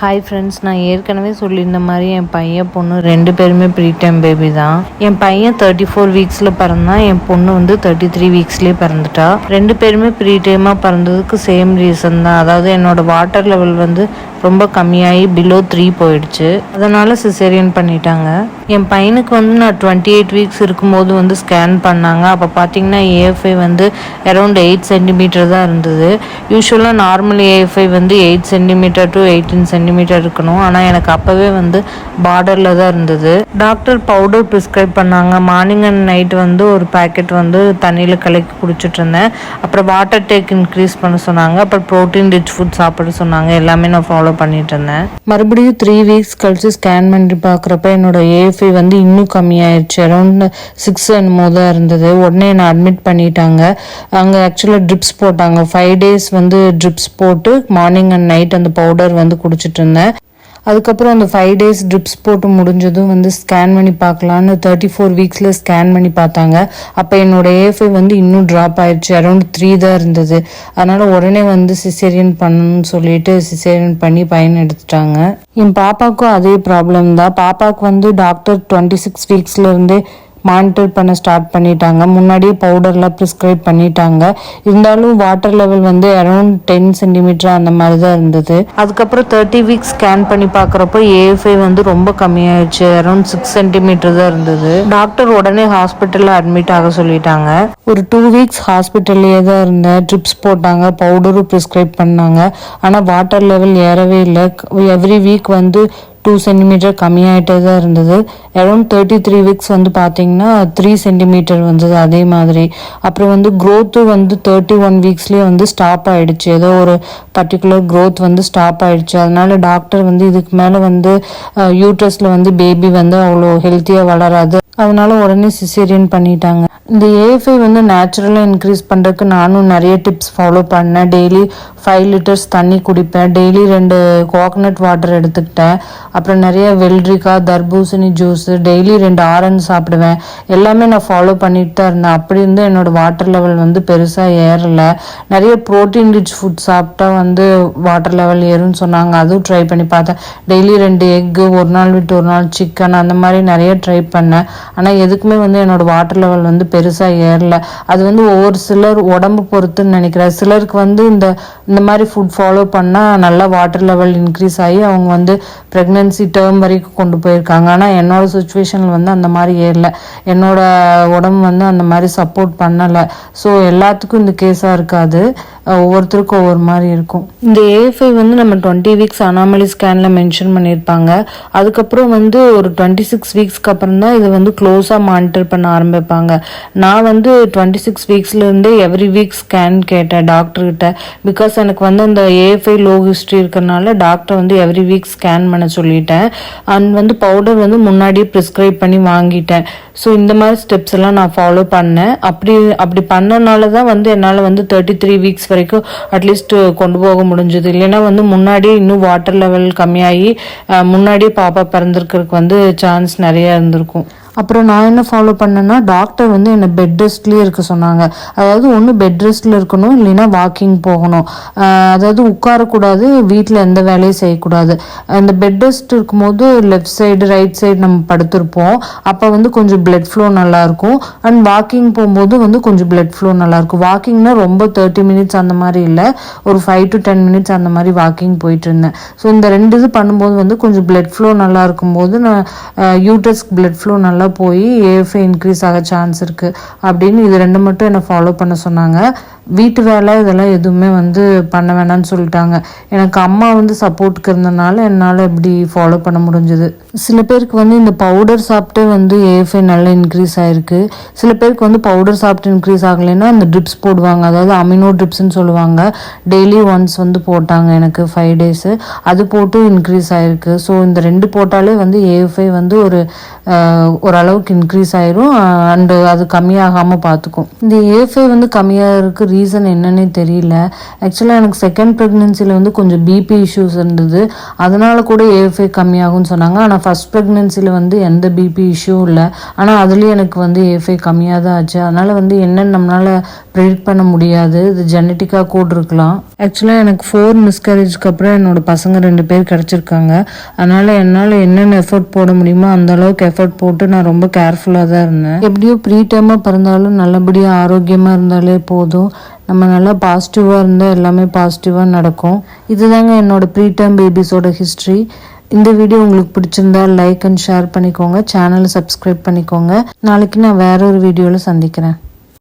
Hi friends, நான் ஏற்கனவே சொல்லியிருந்த மாதிரி என் பையன் பொண்ணு 2 பேருமே ப்ரீடைம் பேபி தான். என் பையன் 34 வீக்ஸில் பிறந்தான், என் பொண்ணு வந்து 33 வீக்ஸ்லேயே பிறந்துட்டா. 2 பேருமே ப்ரீடைமாக பிறந்ததுக்கு சேம் ரீசன் தான். அதாவது என்னோட வாட்டர் லெவல் வந்து ரொம்ப கம்மியாகி பிலோ 3 போயிடுச்சு. அதனால் சிசேரியன் பண்ணிட்டாங்க. என் பையனுக்கு வந்து நான் 28 வீக்ஸ் இருக்கும்போது வந்து ஸ்கேன் பண்ணாங்க. அப்போ பார்த்தீங்கன்னா ஏஎஃப்ஐ வந்து அரௌண்ட் 8 சென்டிமீட்டர் தான் இருந்தது. யூஸ்வலாக நார்மல் ஏஎஃப்ஐ வந்து 8 சென்டிமீட்டர் டு 18 சென்டிமீட்டர் இருக்கணும். ஆனால் எனக்கு அப்போவே வந்து பார்டரில் தான் இருந்தது. டாக்டர் பவுடர் ப்ரிஸ்கிரைப் பண்ணாங்க. மார்னிங் அண்ட் நைட் வந்து ஒரு பேக்கெட் வந்து தண்ணியில் கலக்கி குடிச்சிட்டு இருந்தேன். அப்புறம் வாட்டர் டேக் இன்க்ரீஸ் பண்ண சொன்னாங்க. அப்புறம் ப்ரோட்டீன் ரிச் ஃபுட் சாப்பிட சொன்னாங்க. எல்லாமே நான் ஃபாலோ பண்ணிட்டு இருந்தேன். மறுபடியும் 3 வீக்ஸ் கழிச்சு ஸ்கேன் பண்ணி பார்க்குறப்ப என்னோட ஏஎஃப்ஐ வந்து இன்னும் கம்மியாயிடுச்சு. அரௌண்ட் 6 என்னமோ தான் இருந்தது. உடனே என்னை அட்மிட் பண்ணிட்டாங்க. அங்கே ஆக்சுவலாக ட்ரிப்ஸ் போட்டாங்க. 5 days வந்து ட்ரிப்ஸ் போட்டு மார்னிங் அண்ட் நைட் அந்த பவுடர் வந்து குடிச்சிட்டு இருந்தேன். அதுக்கப்புறம் அந்த 5 days ட்ரிப்ஸ் போட்டு முடிஞ்சதும் வந்து ஸ்கேன் பண்ணி பார்க்கலான்னு 34 வீக்ஸில் ஸ்கேன் பண்ணி பார்த்தாங்க. அப்போ என்னோட ஏஎஃப்ஐ வந்து இன்னும் ட்ராப் ஆயிடுச்சு. அரௌண்ட் 3 தான் இருந்தது. அதனால் உடனே வந்து சிசேரியன் பண்ணணும்னு சொல்லிட்டு சிசேரியன் பண்ணி பையன் எடுத்துட்டாங்க. என் பாப்பாவுக்கும் அதே ப்ராப்ளம் தான். பாப்பாவுக்கு வந்து டாக்டர் 26 வீக்ஸ்லேருந்தே மானிட்டர் பண்ண ஸ்டார்ட் பண்ணிட்டாங்க. முன்னாடியே பவுடர்லாம் ப்ரிஸ்கிரைப் பண்ணிட்டாங்க. இருந்தாலும் வாட்டர் லெவல் வந்து அரௌண்ட் 10 சென்டிமீட்டர் அந்த மாதிரி தான் இருந்தது. அதுக்கப்புறம் 30 வீக்ஸ் ஸ்கேன் பண்ணி பார்க்குறப்போ ஏஎஃப்ஐ வந்து ரொம்ப கம்மியாயிடுச்சு. அரௌண்ட் 6 சென்டிமீட்டர் தான் இருந்தது. டாக்டர் உடனே ஹாஸ்பிட்டலில் அட்மிட் ஆக சொல்லிட்டாங்க. ஒரு 2 வீக்ஸ் ஹாஸ்பிட்டல்லையே தான் இருந்தேன். ட்ரிப்ஸ் போட்டாங்க, பவுடரும் ப்ரிஸ்கிரைப் பண்ணாங்க. ஆனால் வாட்டர் லெவல் ஏறவே இல்லை. எவ்ரி வீக் வந்து 2 சென்டிமீட்டர் கம்மியாயிட்டே தான் இருந்தது. அரௌண்ட் 33 வீக்ஸ் வந்து பார்த்தீங்கன்னா 3 சென்டிமீட்டர் வந்தது அதே மாதிரி. அப்புறம் வந்து க்ரோத்து வந்து 31 வீக்ஸ்லேயே வந்து ஸ்டாப் ஆயிடுச்சு. ஏதோ ஒரு பர்டிகுலர் க்ரோத் வந்து ஸ்டாப் ஆயிடுச்சு. அதனால டாக்டர் வந்து இதுக்கு மேலே வந்து யூட்ரஸில் வந்து பேபி வந்து அவ்வளோ ஹெல்த்தியாக வளராது, அதனால உடனே சிசேரியன் பண்ணிட்டாங்க. இந்த ஏஎஃப்ஐ வந்து நேச்சுரலாக இன்க்ரீஸ் பண்ணுறதுக்கு நானும் நிறைய டிப்ஸ் ஃபாலோ பண்ணேன். டெய்லி 5 லிட்டர்ஸ் தண்ணி குடிப்பேன். டெய்லி 2 கோகனட் வாட்டர் எடுத்துக்கிட்டேன். அப்புறம் நிறைய வெள்ளரிக்காய், தர்பூசணி ஜூஸு, டெய்லி 2 ஆரஞ்சு சாப்பிடுவேன். எல்லாமே நான் ஃபாலோ பண்ணிட்டு தான் இருந்தேன். அப்படி இருந்து என்னோடய வாட்டர் லெவல் வந்து பெருசாக ஏறலை. நிறைய ப்ரோட்டீன் ரிச் ஃபுட் சாப்பிட்டா வந்து வாட்டர் லெவல் ஏறும்னு சொன்னாங்க. அதுவும் ட்ரை பண்ணி பார்த்தேன். டெய்லி 2 எக்கு, ஒரு நாள் விட்டு ஒரு நாள் சிக்கன், அந்த மாதிரி நிறைய ட்ரை பண்ணேன். ஆனால் எதுக்குமே வந்து என்னோட வாட்டர் லெவல் வந்து பெருசாக ஏறல. அது வந்து ஒவ்வொரு சிலர் உடம்பு பொறுத்துன்னு நினைக்கிறேன். சிலருக்கு வந்து இந்த மாதிரி ஃபுட் ஃபாலோ பண்ணால் நல்லா வாட்டர் லெவல் இன்க்ரீஸ் ஆகி அவங்க வந்து ப்ரெக்னென்சி டேர்ம் வரைக்கும் கொண்டு போயிருக்காங்க. ஆனால் என்னோட சுச்சுவேஷனில் வந்து அந்த மாதிரி ஏறல. என்னோட உடம்பு வந்து அந்த மாதிரி சப்போர்ட் பண்ணலை. ஸோ எல்லாத்துக்கும் இந்த கேஸாக இருக்காது, ஒவ்வொருத்தருக்கும் ஒவ்வொரு மாதிரி இருக்கும். இந்த ஏஎஃப்ஐ வந்து நம்ம 20 வீக்ஸ் அனாமலி ஸ்கேனில் மென்ஷன் பண்ணியிருப்பாங்க. அதுக்கப்புறம் வந்து ஒரு 26 வீக்ஸ்க்கு அப்புறம் தான் இது வந்து க்ளோஸாக மானிட்டர் பண்ண ஆரம்பிப்பாங்க. நான் வந்து 26 வீக்ஸ்லேருந்தே எவ்ரி வீக் ஸ்கேன் கேட்டேன் டாக்டர்கிட்ட. பிகாஸ் எனக்கு வந்து அந்த ஏஎஃப்ஐ லோ ஹிஸ்ட்ரி இருக்கிறனால டாக்டர் வந்து எவ்ரி வீக் ஸ்கேன் பண்ண சொல்லிட்டேன். அண்ட் வந்து பவுடர் வந்து முன்னாடியே ப்ரிஸ்கிரைப் பண்ணி வாங்கிட்டேன். ஸோ இந்த மாதிரி ஸ்டெப்ஸ் எல்லாம் நான் ஃபாலோ பண்ணேன். அப்படி பண்ணனால தான் வந்து என்னால் வந்து 33 வீக்ஸ் வரைக்கும் அட்லீஸ்ட் கொண்டு போக முடிஞ்சது. இல்லைன்னா வந்து முன்னாடியே இன்னும் வாட்டர் லெவல் கம்மியாகி முன்னாடியே பாப்பா பிறந்திருக்கிறதுக்கு வந்து சான்ஸ் நிறைய இருந்திருக்கும். அப்புறம் நான் என்ன ஃபாலோ பண்ணேன்னா, டாக்டர் வந்து என்னை பெட் ரெஸ்ட்லேயே இருக்க சொன்னாங்க. அதாவது ஒன்று பெட் ரெஸ்ட்டில் இருக்கணும், இல்லைன்னா வாக்கிங் போகணும். அதாவது உட்காரக்கூடாது, வீட்டில் எந்த வேலையும் செய்யக்கூடாது. இந்த பெட் ரெஸ்ட் இருக்கும்போது லெஃப்ட் சைடு ரைட் சைடு நம்ம படுத்திருப்போம். அப்போ வந்து கொஞ்சம் பிளட் ஃப்ளோ நல்லாயிருக்கும். அண்ட் வாக்கிங் போகும்போது வந்து கொஞ்சம் பிளட் ஃப்ளோ நல்லாயிருக்கும். வாக்கிங்னா ரொம்ப 30 மினிட்ஸ் அந்த மாதிரி இல்லை, ஒரு 5 to 10 மினிட்ஸ் அந்த மாதிரி வாக்கிங் போயிட்டு இருந்தேன். ஸோ இந்த 2 இது பண்ணும்போது வந்து கொஞ்சம் பிளட் ஃப்ளோ நல்லா இருக்கும்போது நான் யூட்ரஸ்க்கு பிளட் ஃப்ளோ நல்லா போய் ஏஎஃப்ஐ இன்க்ரீஸ் ஆக சான்ஸ் இருக்குது அப்படின்னு இது 2 மட்டும் என்னை ஃபாலோ பண்ண சொன்னாங்க. வீட்டு வேலை இதெல்லாம் எதுவுமே வந்து பண்ண வேணாம்னு சொல்லிட்டாங்க. எனக்கு அம்மா வந்து சப்போர்ட்டுக்கு இருந்தனால என்னால் இப்படி ஃபாலோ பண்ண முடிஞ்சது. சில பேருக்கு வந்து இந்த பவுடர் சாப்பிட்டு வந்து ஏஎஃப்ஐ நல்லா இன்க்ரீஸ் ஆகிருக்கு. சில பேருக்கு வந்து பவுடர் சாப்பிட்டு இன்க்ரீஸ் ஆகலைன்னா அந்த ட்ரிப்ஸ் போடுவாங்க. அதாவது அமினோ ட்ரிப்ஸ்ன்னு சொல்லுவாங்க. டெய்லி ஒன்ஸ் வந்து போட்டாங்க எனக்கு 5 days. அது போட்டு இன்க்ரீஸ் ஆகிருக்கு. ஸோ இந்த 2 போட்டாலே வந்து ஏஎஃப்ஐ வந்து ஒரு ஓரளவுக்கு இன்க்ரீஸ் ஆயிரும் அண்டு அது கம்மியாகாமல் பார்த்துக்கும். இந்த A5 வந்து கம்மியாகிறதுக்கு ரீசன் என்னன்னே தெரியல. ஆக்சுவலாக எனக்கு செகண்ட் ப்ரெக்னென்சியில் வந்து கொஞ்சம் பிபி இஷ்யூஸ் இருந்தது, அதனால கூட A5 கம்மியாகும்னு சொன்னாங்க. ஆனால் ஃபர்ஸ்ட் ப்ரெக்னென்சியில் வந்து எந்த பிபி இஷ்யூ இல்லை, ஆனால் அதுலேயும் எனக்கு வந்து A5 கம்மியாக தான் ஆச்சு. அதனால் வந்து என்னென்னு நம்மளால் ப்ரெடிக்ட் பண்ண முடியாது, இது ஜெனட்டிக்காக கூட இருக்கலாம். ஆக்சுவலாக எனக்கு 4 மிஸ்கரேஜ்க்கு அப்புறம் என்னோட பசங்க 2 பேர் கிடச்சிருக்காங்க. அதனால் என்னால் என்னென்ன எஃபர்ட் போட முடியுமோ அந்த அளவுக்கு எஃபர்ட் போட்டு நான் ரொம்ப கேர்ஃபுல்லாக தான் இருந்தேன். எப்படியோ ப்ரீ டைமாக பிறந்தாலும் நல்லபடியாக ஆரோக்கியமாக இருந்தாலே போதும். நம்ம நல்லா பாசிட்டிவாக இருந்தால் எல்லாமே பாசிட்டிவாக நடக்கும். இதுதாங்க என்னோட ப்ரீ டைம் பேபிஸோட ஹிஸ்ட்ரி. இந்த வீடியோ உங்களுக்கு பிடிச்சிருந்தா லைக் அண்ட் ஷேர் பண்ணிக்கோங்க, சேனலை சப்ஸ்கிரைப் பண்ணிக்கோங்க. நாளைக்கு நான் வேற ஒரு வீடியோவில் சந்திக்கிறேன்.